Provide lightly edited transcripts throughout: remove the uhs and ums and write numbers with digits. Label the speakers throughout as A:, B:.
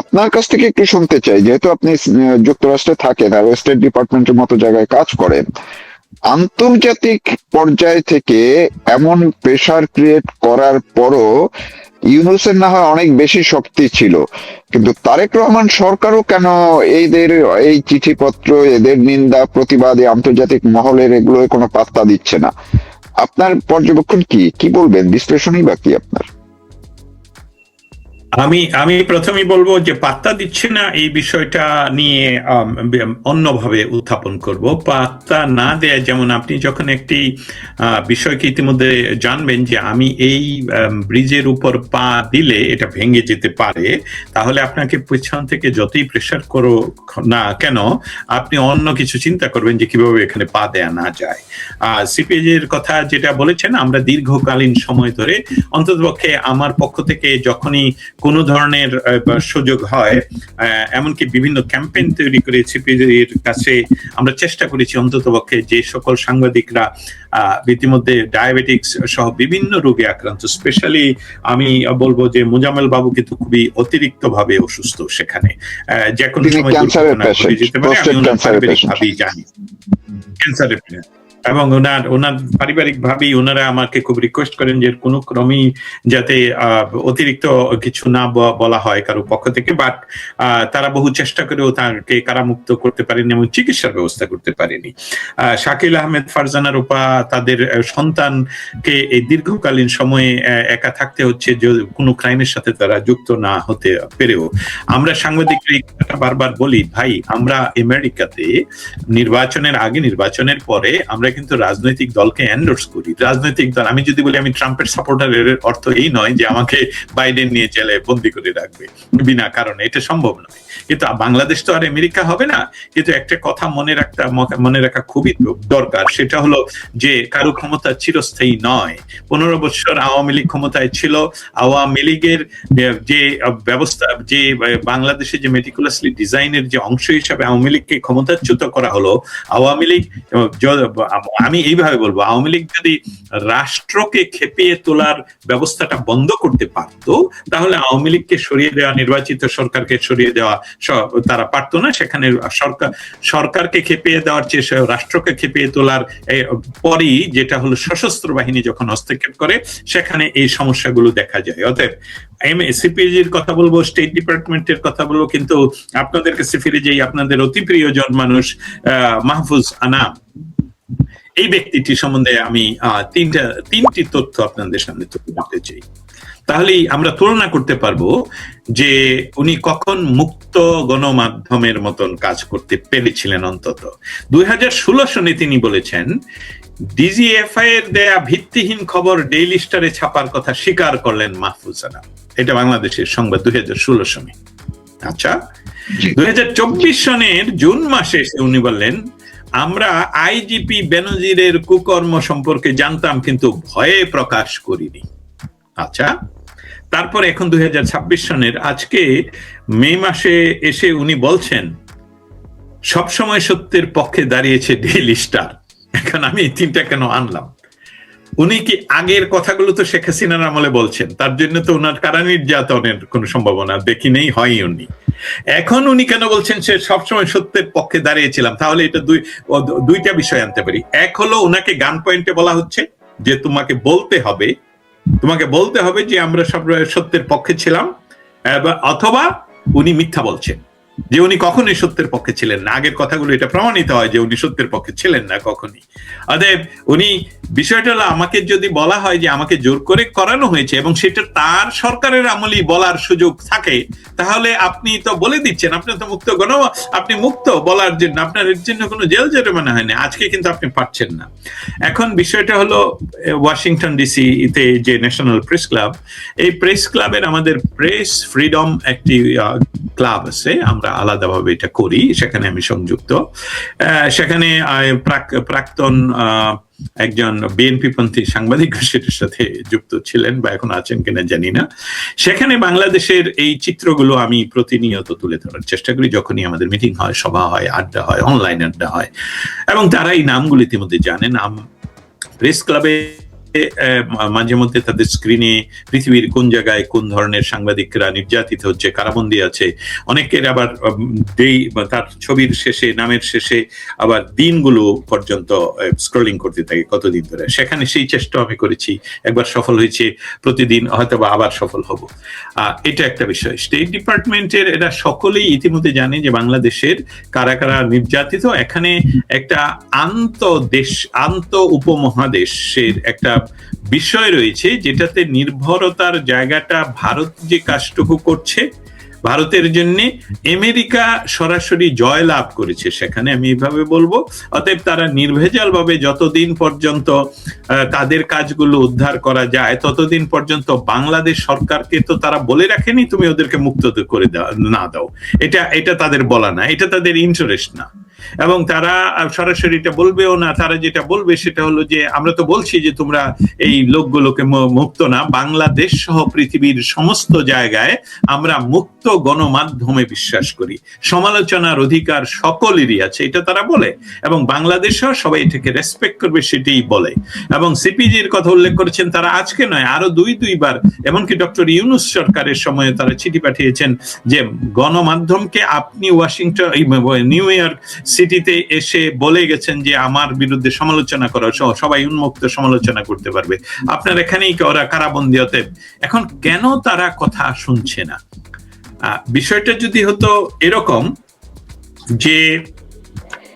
A: আপনার কাছ থেকে একটু শুনতে চাই, যেহেতু আপনি যুক্তরাষ্ট্রে থাকেন আর স্টেট ডিপার্টমেন্টের মতো জায়গায় কাজ করেন, আন্তর্জাতিক পর্যায় থেকে এমন প্রেসার ক্রিয়েট করার পরও ইউনূসের না হয় অনেক বেশি শক্তি ছিল, কিন্তু তারেক রহমান সরকারও কেন এদের এই চিঠিপত্র, এদের নিন্দা প্রতিবাদ আন্তর্জাতিক মহলের এগুলো কোনো পাত্তা দিচ্ছে না? আপনার পর্যবেক্ষণ কি, কি বলবেন, বিশ্লেষণই বাকি আপনার?
B: আমি প্রথমেই বলবো যে পাত্তা দিচ্ছে না এই বিষয়টা নিয়ে অন্যভাবে উত্থাপন করব। পাত্তা না দেয়া, যেমন আপনি যখন একটি বিষয়কে ইতিমধ্যে জানবেন যে আমি এই ব্রিজের উপর পা দিলে এটা ভেঙে যেতে পারে, তাহলে আপনাকে পেছন থেকে যতই প্রেসার করো না কেন আপনি অন্য কিছু চিন্তা করবেন যে কিভাবে এখানে পা দেয়া না যায়। সিপিএজ এর কথা যেটা বলেছেন, আমরা দীর্ঘকালীন সময় ধরে, অন্ততপক্ষে আমার পক্ষ থেকে যখনই কোনো ধরনের সুযোগ হয়, এমনকি বিভিন্ন ক্যাম্পেইন তৈরি করে সিপিজির কাছে আমরা চেষ্টা করেছি অন্ততপক্ষে যে সকল সাংবাদিকরা ইতিমধ্যে ডায়াবেটিক্স সহ বিভিন্ন রোগে আক্রান্ত, স্পেশালি আমি বলবো যে মোজাম্মেল বাবু কিন্তু খুবই অতিরিক্ত ভাবে অসুস্থ, সেখানে যে কোনো সময় দুর্ঘটনা ঘটে যেতে পারে, আমি ওনার পারিবারিক ভাবেই জানি, ক্যান্সারের, এবং ওনার পারিবারিক ভাবেই ওনারা আমাকে খুব রিকোয়েস্ট করেন যে কোনো ক্রমেই যাতে অতিরিক্ত কিছু না বলা হয় কারো পক্ষ থেকে, বাট তারা বহু চেষ্টা করেও তাকে কারামুক্ত করতে পারেনি এবং চিকিৎসার ব্যবস্থা করতে পারেনি। শাকিল আহমেদ, ফারজানা রূপা, তাদের সন্তানকে এই দীর্ঘকালীন সময়ে একা থাকতে হচ্ছে যে কোনো ক্রাইমের সাথে তারা যুক্ত না হতে পেরেও। আমরা সাংবাদিকরা বারবার বলি, ভাই আমরা আমেরিকাতে নির্বাচনের আগে নির্বাচনের পরে আমরা কিন্তু রাজনৈতিক দলকে এন্ডোর্স করি। রাজনৈতিক দল, আমি যদি বলি আমি ট্রাম্পের সাপোর্টারের অর্থ এই নয় যে আমাকে বাইডেন নিয়ে জেলে বন্দি করে রাখবে বিনা কারণে, এটা সম্ভব নয়। কিন্তু বাংলাদেশ তো আর আমেরিকা হবে না। কিন্তু একটা কথা মনে রাখা খুবই দরকার, সেটা হলো যে কারো ক্ষমতা চিরস্থায়ী নয়। 15 বছর আওয়ামী লীগ ক্ষমতায় ছিল। আওয়ামী লীগের যে ব্যবস্থা, যে বাংলাদেশে যে মেটিকুলাসলি ডিজাইনের যে অংশ হিসাবে আওয়ামী লীগকে ক্ষমতাচ্যুত করা হলো, আওয়ামী লীগ, আমি এইভাবে বলবো, আওয়ামী লীগ যদি রাষ্ট্রকে খেপিয়ে তোলার ব্যবস্থাটা বন্ধ করতে পারত, তাহলে আওয়ামী লীগকে সরিয়ে দেওয়া, নির্বাচিত সরকারকে সরিয়ে দেওয়া তারা পারতো না। সেখানে সরকারকে খেপিয়ে দেওয়ার চেয়ে রাষ্ট্রকে খেপিয়ে তোলার পরই, যেটা হলো সশস্ত্র বাহিনী যখন হস্তক্ষেপ করে, সেখানে এই সমস্যাগুলো দেখা যায়। অতএব সিপিজির কথা বলবো, স্টেট ডিপার্টমেন্টের কথা বলবো, কিন্তু আপনাদের কাছে ফিরে যাই, আপনাদের অতি প্রিয়জন মানুষ মাহফুজ আনাম, এই ব্যক্তিটি সম্বন্ধে আমি তিনটি তথ্য আপনাদের সামনে তুলে ধরতে চাই। তাহলেই আমরা তুলনা করতে পারবো যে উনি কখন মুক্ত গণমাধ্যমের মতন কাজ করতে পেরেছিলেন। অন্তত 2016 সনে তিনি বলেছেন, ডিজিএফআই এর দেয়া ভিত্তিহীন খবর ডেইলি স্টারে ছাপার কথা স্বীকার করলেন মাহফুজ আনাম। এটা বাংলাদেশের সংবাদ 2016 সনে। আচ্ছা, 2024 সনের জুন মাসে উনি বললেন, আমরা আইজিপি বেনজিরের কুকর্ম সম্পর্কে জানতাম কিন্তু ভয়ে প্রকাশ করিনি। আচ্ছা, তারপর এখন 2026 সনের আজকে মে মাসে এসে উনি বলছেন সবসময় সত্যের পক্ষে দাঁড়িয়েছে ডেইলি স্টার। এখন আমি এই তিনটা কেন আনলাম? উনি কি আগের কথাগুলো তো শেখ হাসিনার আমলে বলছেন, তার জন্য তো ওনার কারা নির্যাতনের কোনো সম্ভাবনা দেখি নেই, হয়ই উনি। এখন উনি কেন বলছেন সে সবসময় সত্যের পক্ষে দাঁড়িয়েছিলাম? তাহলে এটা দুইটা বিষয় আনতে পারি। এক হলো ওনাকে গান পয়েন্টে বলা হচ্ছে যে তোমাকে বলতে হবে যে আমরা সব সত্যের পক্ষে ছিলাম, অথবা উনি মিথ্যা বলছেন যে উনি কখনোই সত্যের পক্ষে ছিলেন না। আগের কথাগুলো এটা প্রমাণিত হয় যে উনি সত্যের পক্ষে ছিলেন না কখনই। অতএব উনি, বিষয়টা হলো, আমাকে যদি বলা হয় যে আমাকে জোর করে করানো হয়েছে এবং সেটা তার সরকারের আমলেই বলার সুযোগ থাকে, তাহলে আপনি তো বলে দিচ্ছেন আপনি তো মুক্ত আপনি মুক্ত বলার জন্য, আপনার এর জন্য কোনো জেল জরিমানা হয়নি। আজকে কিন্তু আপনি পারছেন না। এখন বিষয়টা হলো ওয়াশিংটন ডিসি তে যে ন্যাশনাল প্রেস ক্লাব, এই প্রেস ক্লাবের আমাদের প্রেস ফ্রিডম একটি ক্লাব আছে, আমরা আলাদাভাবে এটা করি, সেখানে আমি সংযুক্ত। সেখানে প্রাক্তন একজন বিএনপি পন্থী সাংবাদিক সেটার সাথে যুক্ত ছিলেন বা এখন আছেন কিনা জানি না। সেখানে বাংলাদেশের এই চিত্রগুলো আমি প্রতিনিয়ত তুলে ধরার চেষ্টা করি, যখনই আমাদের মিটিং হয়, সভা হয়, আড্ডা হয়, অনলাইন আড্ডা হয়, এবং তারা এই নামগুলো ইতিমধ্যে জানেন। প্রেস ক্লাবে মাঝে মধ্যে তাদের স্ক্রিনে পৃথিবীর কোন জায়গায় কোন ধরনের সাংবাদিকরা নির্যাতিত হচ্ছে, কারাবন্দী আছে, অনেকের আবার তার ছবির শেষে, নামের শেষে আবার দিনগুলো পর্যন্ত স্ক্রলিং করতে থাকে কতদিন ধরে। সেখানে সেই চেষ্টা আমি করেছি, একবার সফল হয়েছে, প্রতিদিন হয়তো বা আবার সফল হব। এটা একটা বিষয়। স্টেট ডিপার্টমেন্টের এরা সকলেই ইতিমধ্যে জানে যে বাংলাদেশের কারা কারা নির্যাতিত। এখানে একটা আন্ত উপমহাদেশের একটা বিষয় রয়েছে, যেটাতে নির্ভরতার জায়গাটা ভারত যে কাজটুকু করছে ভারতের জন্য, আমেরিকা সরাসরি জয় লাভ করেছে সেখানে, আমি এইভাবে বলবো। অতএব তারা নির্ভেজাল ভাবে যতদিন পর্যন্ত তাদের কাজগুলো উদ্ধার করা যায় ততদিন পর্যন্ত বাংলাদেশ সরকারকে তো তারা বলে রাখেনি তুমি ওদেরকে মুক্ত করে না দাও, এটা তাদের বলা না, এটা তাদের ইন্টারেস্ট না, এবং তারা সরাসরি এটা বলবেও না। তারা যেটা বলবে সেটা হলো যে আমরা তো বলছি যে তোমরা এই লোকগুলোকে মুক্ত না, বাংলাদেশ সহ পৃথিবীর সমস্ত জায়গায় আমরা মুক্ত গণমাধ্যমে বিশ্বাস করি, সমালোচনার অধিকার সকলেরই আছে, এটা তারা বলে, এবং বাংলাদেশও সবাই এটাকে রেসপেক্ট করবে সেটাই বলে। এবং সিপিজির কথা উল্লেখ করেছেন, তারা আজকে নয় আরো দুইবার, এমনকি ডক্টর ইউনূস সরকারের সময়ে তারা চিঠি পাঠিয়েছেন যে গণমাধ্যমকে আপনি ওয়াশিংটন, নিউ ইয়র্ক সিটিতে এসে বলে গেছেন যে আমার বিরুদ্ধে সমালোচনা করা, সবাই উন্মুক্ত সমালোচনা করতে পারবে, আপনার এখানেই ওরা কারাবন্দী হতে। এখন কেন তারা কথা শুনছে না? বিষয়টা যদি হতো এরকম যে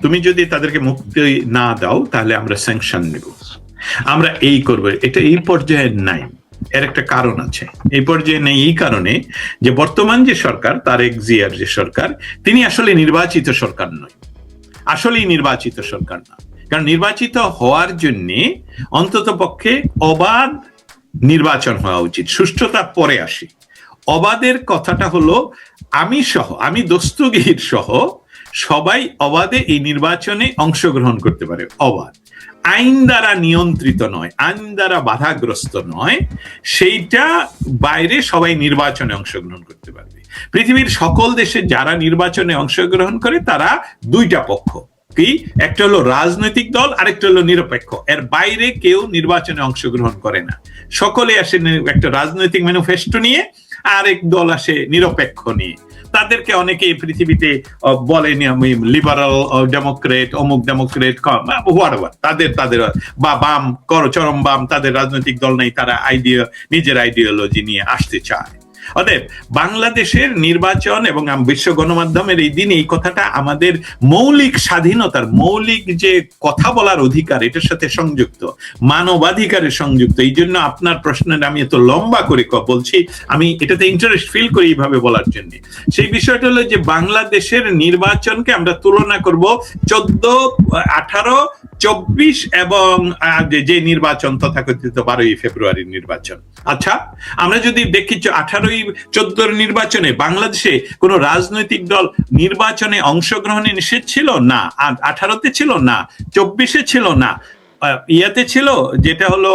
B: তুমি যদি তাদেরকে মুক্তি না দাও তাহলে আমরা স্যাংশন নেব, আমরা এই করব, এটা এই পর্যায়ে নাই। এর একটা কারণ আছে, এই পর্যায়ে নেই এই কারণে যে বর্তমান যে সরকার, তারেক জিয়ার যে সরকার, তিনি আসলে নির্বাচিত সরকার নয়, আসলেই নির্বাচিত সরকার না। কারণ নির্বাচিত হওয়ার জন্য অন্তত পক্ষে অবাধ নির্বাচন হওয়া উচিত, সুষ্ঠুতা পরে আসে। অবাধের কথাটা হলো আমি দস্তগীর সহ সবাই অবাধে এই নির্বাচনে অংশগ্রহণ করতে পারে। অবাধ, আইন দ্বারা নিয়ন্ত্রিত নয়, আইন দ্বারা বাধাগ্রস্ত নয়, সেইটা বাইরে সবাই নির্বাচনে অংশগ্রহণ করতে পারবে। পৃথিবীর সকল দেশে যারা নির্বাচনে অংশগ্রহণ করে তারা দুইটা পক্ষ, কি একটা হলো রাজনৈতিক দল, আরেকটা হলো নিরপেক্ষ। এর বাইরে কেউ নির্বাচনে অংশগ্রহণ করে না। সকলে আসে একটা রাজনৈতিক ম্যানিফেস্টো নিয়ে, আরেক দল আসে নিরপেক্ষ নিয়ে। তাদেরকে অনেকে পৃথিবীতে বলেনি আমি লিবারাল ডেমোক্রেট, অমুক ডেমোক্রেট, তাদের বা বাম, চরম বাম, তাদের রাজনৈতিক দল নেই, তারা নিজের আইডিওলজি নিয়ে আসতে চায়। অতএব বাংলাদেশের নির্বাচন এবং বিশ্ব গণমাধ্যমের এই দিন এই কথাটা আমাদের মৌলিক স্বাধীনতার, মৌলিক যে কথা বলার অধিকার, এটার সাথে সংযুক্ত, মানবাধিকারের সংযুক্ত। এই জন্য আপনার প্রশ্নের আমি এত লম্বা করে বলছি, আমি এটাতে ইন্টারেস্ট ফিল করি এইভাবে বলার জন্য। সেই বিষয়টা হলো যে বাংলাদেশের নির্বাচনকে আমরা তুলনা করব 14, 18, 24 এবং যে নির্বাচন তথাকথিত 12ই ফেব্রুয়ারির নির্বাচন। আচ্ছা, আমরা যদি দেখি 18-14 নির্বাচনে বাংলাদেশে কোন রাজনৈতিক দল নির্বাচনে অংশগ্রহণে নিষেধ ছিল না, 18তে ছিল না, 24-এ ছিল না, ইয়াতে ছিল যেটা হলো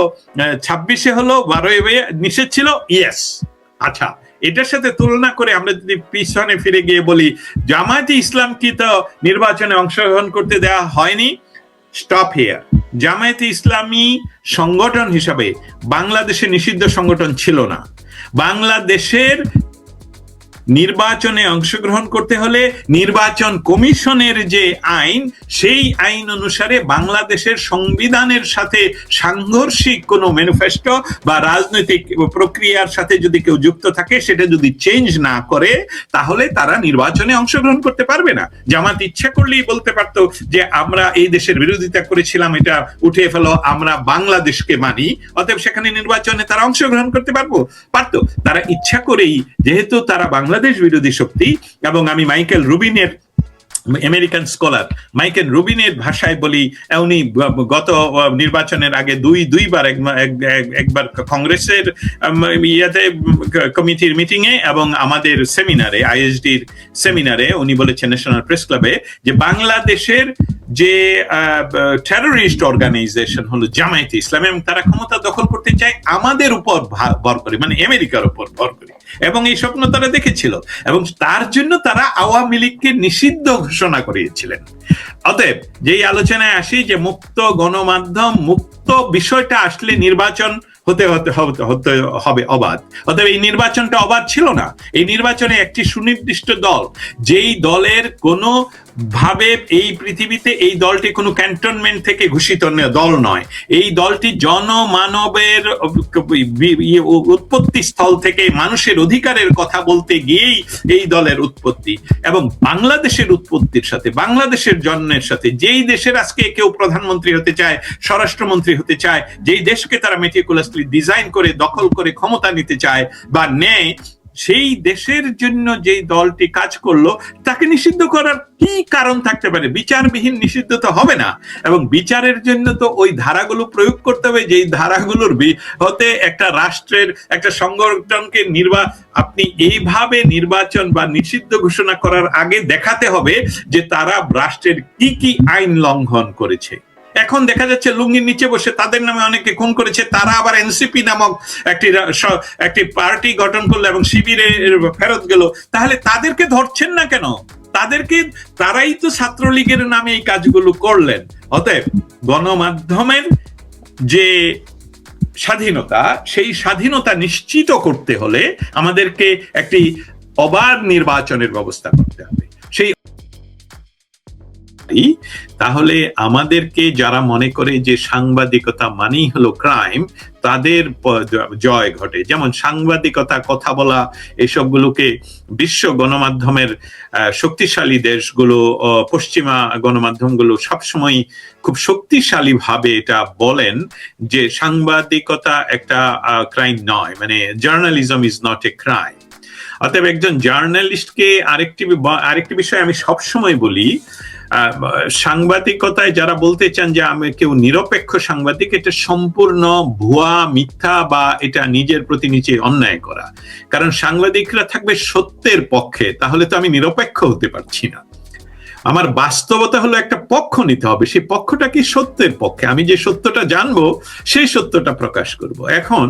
B: 26-এ হলো 12ই নিষেধ ছিল, ইয়েস। আচ্ছা, এটার সাথে তুলনা করে আমরা যদি পিছনে ফিরে গিয়ে বলি জামায়াতে ইসলাম কি তো নির্বাচনে অংশগ্রহণ করতে দেওয়া হয়নি? Stop here. জামায়াতে ইসলামী সংগঠন হিসাবে বাংলাদেশে নিষিদ্ধ সংগঠন ছিল না। বাংলাদেশের নির্বাচনে অংশগ্রহণ করতে হলে নির্বাচন কমিশনের যে আইন, সেই আইন অনুসারে বাংলাদেশের সংবিধানের সাথে সাংঘর্ষিক কোনো ম্যানিফেস্টো বা রাজনৈতিক প্রক্রিয়ার সাথে যদি কেউ যুক্ত থাকে, সেটা যদি চেঞ্জ না করে তাহলে তারা নির্বাচনে অংশগ্রহণ করতে পারবে না। জামাত ইচ্ছা করলেই বলতে পারতো যে আমরা এই দেশের বিরোধিতা করেছিলাম, এটা উঠিয়ে ফেলো, আমরা বাংলাদেশকে মানি, অতএব সেখানে নির্বাচনে তারা অংশগ্রহণ করতে পারতো। তারা ইচ্ছা করেই, যেহেতু তারা বাংলাদেশ বিরোধী শক্তি, এবং আমি মাইকেল রুবিনের, আমেরিকান স্কলার মাইকেল রুবিনের ভাষায় বলি, উনি গত নির্বাচনের আগে দুইবার, একবার কংগ্রেসের কমিটির মিটিং এ এবং আমাদের সেমিনারে, আইএসডির সেমিনারে উনি বলেছেন ন্যাশনাল প্রেস ক্লাবে, যে বাংলাদেশের যে টেররিস্ট অর্গানাইজেশন হলো জামায়াতে ইসলাম, এবং তারা ক্ষমতা দখল করতে চায় আমাদের উপর ভর করে, মানে আমেরিকার উপর ভর করে। এবং এই স্বপ্ন তারা দেখেছিল, এবং তার জন্য তারা আওয়ামী লীগকে নিষিদ্ধ ঘোষণা করিয়েছিলেন। অতএব যেই আলোচনায় আসি যে মুক্ত গণমাধ্যম, মুক্ত বিষয়টা আসলে নির্বাচন হতে হতে হতে হবে অবাধ। অতএব এই নির্বাচনটা অবাধ ছিল না। এই নির্বাচনে একটি সুনির্দিষ্ট দল, যেই দলের কোনো ভাবে এই পৃথিবীতে এই দলটি কোনো ক্যান্টনমেন্ট থেকে ঘোষিত দল নয়, এই দলটি জনমানবের উৎপত্তি স্থল থেকে মানুষের অধিকারের কথা বলতে গিয়েই এই দলের উৎপত্তি, এবং বাংলাদেশের উৎপত্তির সাথে, বাংলাদেশের জন্মের সাথে, যেই দেশের আজকে কেউ প্রধানমন্ত্রী হতে চায়, স্বরাষ্ট্রমন্ত্রী হতে চায়, যেই দেশকে তারা মেটিকুলাসলি ডিজাইন করে দখল করে ক্ষমতা নিতে চায় বা নেয়, সেই দেশের জন্য যেই দলটি কাজ করলো তাকে নিষিদ্ধ করার কি কারণ থাকতে পারে? বিচারবিহীন নিষিদ্ধ তো হবে না, এবং বিচারের জন্য তো ওই ধারাগুলো প্রয়োগ করতে হবে, যেই ধারাগুলোর হতে একটা রাষ্ট্রের একটা সংগঠনকে আপনি এইভাবে নির্বাচন বা নিষিদ্ধ ঘোষণা করার আগে দেখাতে হবে যে তারা রাষ্ট্রের কি কি আইন লঙ্ঘন করেছে। এখন দেখা যাচ্ছে লুঙ্গির নিচে বসে তাদের নামে অনেকে খুন করেছে, তারা আবার এনসিপি নামক একটি পার্টি গঠন করলো এবং শিবিরে ফেরত গেল। তাহলে তাদেরকে ধরছেন না কেন? তারাই তো ছাত্রলীগের নামে এই কাজগুলো করলেন। অতএব গণমাধ্যমের যে স্বাধীনতা, সেই স্বাধীনতা নিশ্চিত করতে হলে আমাদেরকে একটি অবাধ নির্বাচনের ব্যবস্থা করতে হবে। সেই তাহলে আমাদেরকে যারা মনে করে যে সাংবাদিকতা মানেই হলো ক্রাইম, তাদের জয় ঘটে। যেমন সাংবাদিকতা, কথা বলা, এসবগুলোকে বিশ্ব গণমাধ্যমের শক্তিশালী দেশগুলো, পশ্চিমা গণমাধ্যমগুলো সবসময় খুব শক্তিশালী ভাবে এটা বলেন যে সাংবাদিকতা একটা ক্রাইম নয়, মানে journalism is not a crime. অতএব একজন জার্নালিস্টকে আরেকটি বিষয় আমি সবসময় বলি, সাংবাদিকতায় যারা বলতে চান যে আমি কেউ নিরপেক্ষ সাংবাদিক, এটা সম্পূর্ণ ভুয়া, মিথ্যা, বা এটা নিজের প্রতি নিচে অন্যায় করা। কারণ সাংবাদিকরা থাকবে সত্যের পক্ষে, তাহলে তো আমি নিরপেক্ষ হতে পারছি না। আমার বাস্তবতা হলো একটা পক্ষ নিতে হবে, সেই পক্ষটা কি সত্যের পক্ষে, আমি যে সত্যটা জানবো সেই সত্যটা প্রকাশ করব। এখন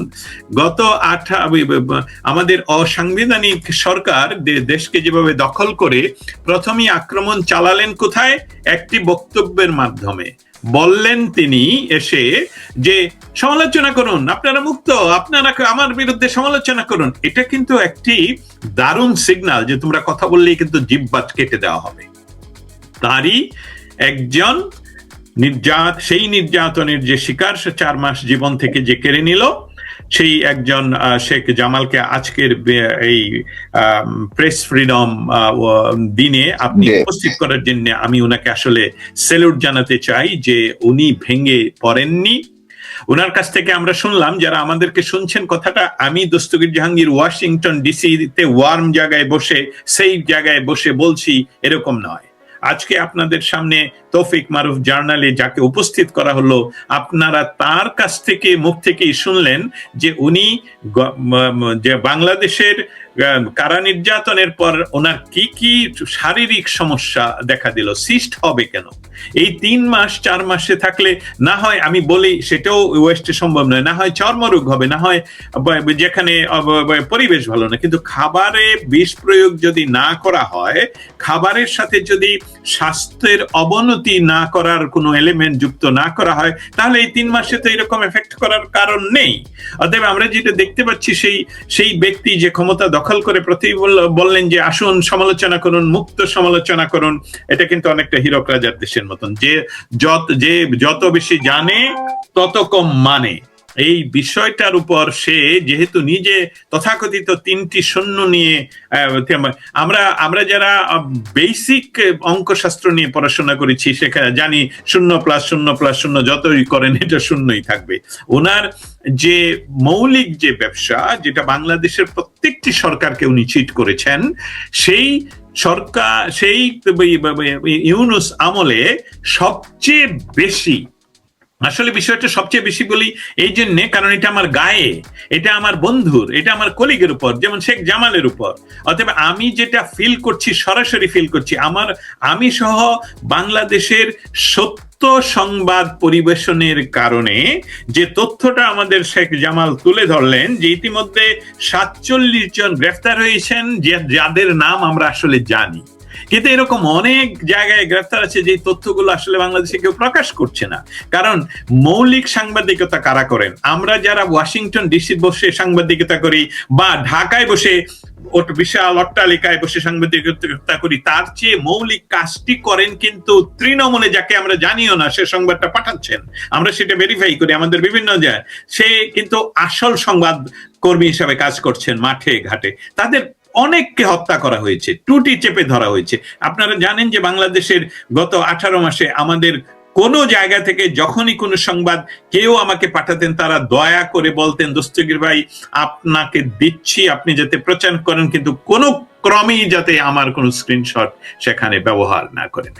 B: গত আমাদের অসাংবিধানিক সরকার দেশকে যেভাবে দখল করে প্রথমেই আক্রমণ চালালেন কোথায়? একটি বক্তব্যের মাধ্যমে বললেন তিনি এসে যে সমালোচনা করুন, আপনারা মুক্ত, আপনারা আমার বিরুদ্ধে সমালোচনা করুন। এটা কিন্তু একটি দারুণ সিগন্যাল যে তোমরা কথা বললেই কিন্তু জিহ্বা কেটে দেওয়া হবে। তারই একজন সেই নির্যাতনের যে শিকার, সে 4 মাস জীবন থেকে যে কেড়ে নিল, সেই একজন শেখ জামালকে আজকের এই প্রেস ফ্রিডম দিনে আপনি উপস্থিত করার জন্য আমি ওনাকে আসলে স্যালুট জানাতে চাই যে উনি ভেঙে পড়েননি। ওনার কাছ থেকে আমরা শুনলাম, যারা আমাদেরকে শুনছেন কথাটা, আমি দস্তগীর জাহাঙ্গীর ওয়াশিংটন ডিসি তে ওয়ার্ম জায়গায় বসে, সেই জায়গায় বসে বলছি, এরকম নয়। আজকে আপনাদের সামনে তৌফিক মারুফ জার্নালে যাকে উপস্থিত করা হলো, আপনারা তার কাছ থেকে মুখ থেকেই শুনলেন যে উনি যে বাংলাদেশের কারা নির্যাতনের পর ওনার কি কি শারীরিক সমস্যা দেখা দিল, সিস্ট হবে কেন, এই 3 মাস 4 মাসে থাকলে না হয়, আমি বলি সেটাও ওয়েস্টে সম্ভব নয়, না হয় চর্মরোগ হবে, না হয় যেখানে পরিবেশ ভালো না, কিন্তু খাবারে বিষ প্রয়োগ যদি না করা হয়, খাবারের সাথে যদি স্বাস্থ্যের অবনতি না করার কোনো এলিমেন্ট যুক্ত না করা হয়, তাহলে এই 3 মাসে তো এরকম এফেক্ট করার কারণ নেই। অতএব আমরা যেটা দেখতে পাচ্ছি, সেই ব্যক্তি যে ক্ষমতা দখল করে বললেন যে আসুন সমালোচনা করুন, মুক্ত সমালোচনা করুন, এটা কিন্তু অনেকটা হীরক রাজার দেশের মতন, যে যত বেশি জানে তত কম মানে। এই বিষয়টার উপর সে যেহেতু নিজে তথাকথিত 3টি শূন্য নিয়ে, আমরা যারা বেসিক অঙ্কশাস্ত্র নিয়ে পড়াশোনা করেছি সেখানে জানি 0+0+0 যতই করেন এটা শূন্যই থাকবে। ওনার যে মৌলিক যে ব্যবসা, যেটা বাংলাদেশের প্রত্যেকটি সরকারকে উনি চিট করেছেন, সেই সরকার, সেই ইউনূস আমলে সবচেয়ে বেশি, আসলে বিষয়টা সবচেয়ে বেশি বলি এই জন্য কারণ এটা আমার গায়ে, এটা আমার বন্ধুর, এটা আমার কলিগের উপর, যেমন শেখ জামালের উপর। অতএব আমি যেটা ফিল করছি, সরাসরি ফিল করছি, আমি সহ বাংলাদেশের 70 সংবাদ পরিবেশনের কারণে যে তথ্যটা আমাদের শেখ জামাল তুলে ধরলেন যে ইতিমধ্যে 47 জন গ্রেফতার হয়েছেন, যাদের নাম আমরা আসলে জানি, কিন্তু এরকম অনেক জায়গায় গ্রেফতার আছে যে তথ্যগুলো আসলে বাংলাদেশে কেউ প্রকাশ করছে না। কারণ মৌলিক সাংবাদিকতা কারা করেন? আমরা যারা ওয়াশিংটন ডিসি বসে সাংবাদিকতা করি বা ঢাকায় বসে বিশাল অট্টালিকায় বসে সাংবাদিকতা করি, তার চেয়ে মৌলিক কাজটি করেন কিন্তু তৃণমূলে, যাকে আমরা জানিও না সে সংবাদটা পাঠাচ্ছেন, আমরা সেটা ভেরিফাই করি আমাদের বিভিন্ন জায়গায়, সে কিন্তু আসল সংবাদ কর্মী হিসাবে কাজ করছেন মাঠে ঘাটে। তাদের অনেককে হত্যা করা হয়েছে, টুটি চেপে ধরা হয়েছে। আপনারা জানেন যে বাংলাদেশের গত 18 মাসে আমাদের কোনো জায়গা থেকে যখনই কোনো সংবাদ কেউ আমাকে পাঠাতেন, তারা দয়া করে বলতেন, দস্তগীর ভাই আপনাকে দিচ্ছি, আপনি যাতে প্রচার করেন, কিন্তু কোনো ক্রমেই যাতে আমার কোনো স্ক্রিনশট সেখানে ব্যবহার না করেন।